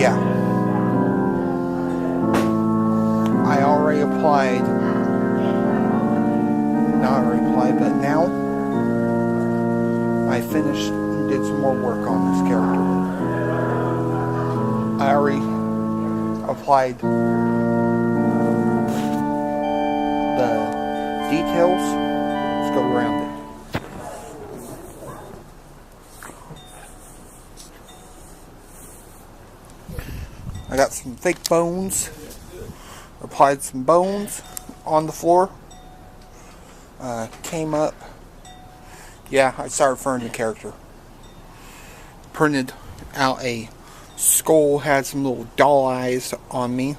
yeah, I already applied, not already applied, but now I finished and did some more work on this character. I already applied the details. Let's go around it. I got some fake bones. Applied some bones on the floor. Came up. Yeah, I started referring the character. Printed out a skull, had some little doll eyes on me.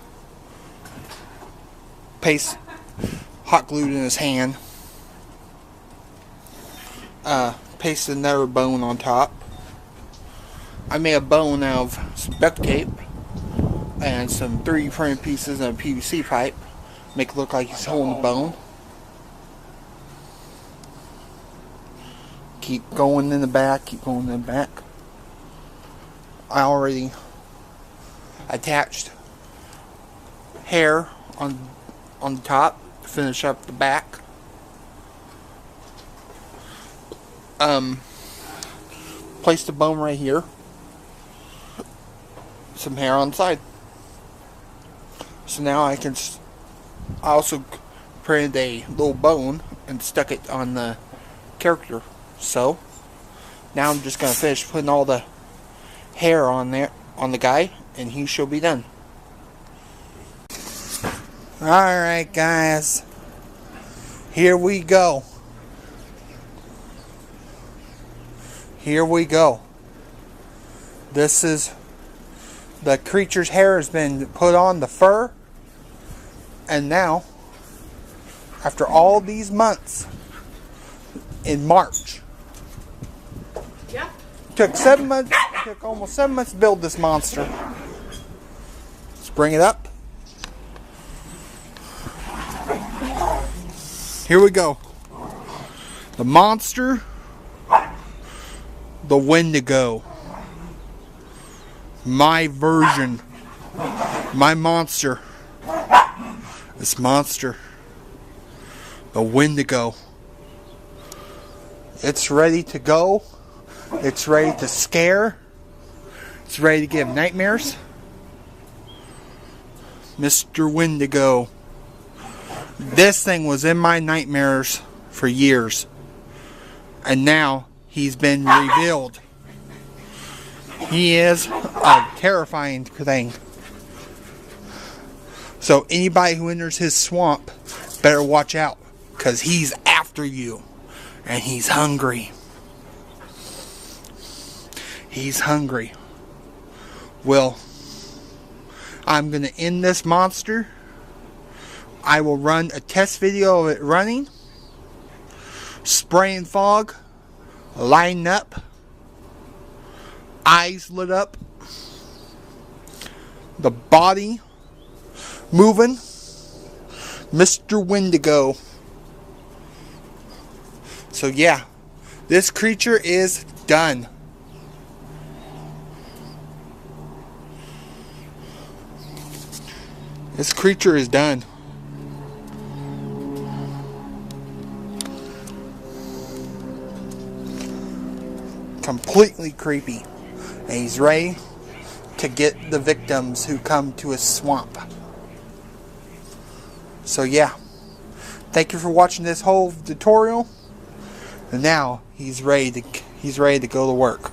Paste hot glued in his hand. Pasted another bone on top. I made a bone out of some duct tape and some 3D printed pieces and a PVC pipe. Make it look like he's holding the bone. Keep going in the back, keep going in the back. I already attached hair on the top to finish up the back. Placed the bone right here. Some hair on the side. So now I also printed a little bone and stuck it on the character. So now I'm just going to finish putting all the hair on there on the guy, and he shall be done. Alright guys, here we go. Here we go. This is the creature's hair has been put on the fur, and now after all these months, in March, yeah, took 7 months. Took almost 7 months to build this monster. Let's bring it up. Here we go. The monster, the wendigo. My version, my monster. This monster, the wendigo. It's ready to go. It's ready to scare. It's ready to give nightmares. Mr. Wendigo. This thing was in my nightmares for years. And now he's been revealed. He is a terrifying thing. So anybody who enters his swamp better watch out, because he's after you. And he's hungry. He's hungry. Well, I'm going to end this monster. I will run a test video of it running. Spraying fog. Lighting up. Eyes lit up. The body moving. Mr. Wendigo. So yeah, this creature is done. This creature is done. Completely creepy. And he's ready to get the victims who come to his swamp. So yeah. Thank you for watching this whole tutorial. And now he's ready to go to work.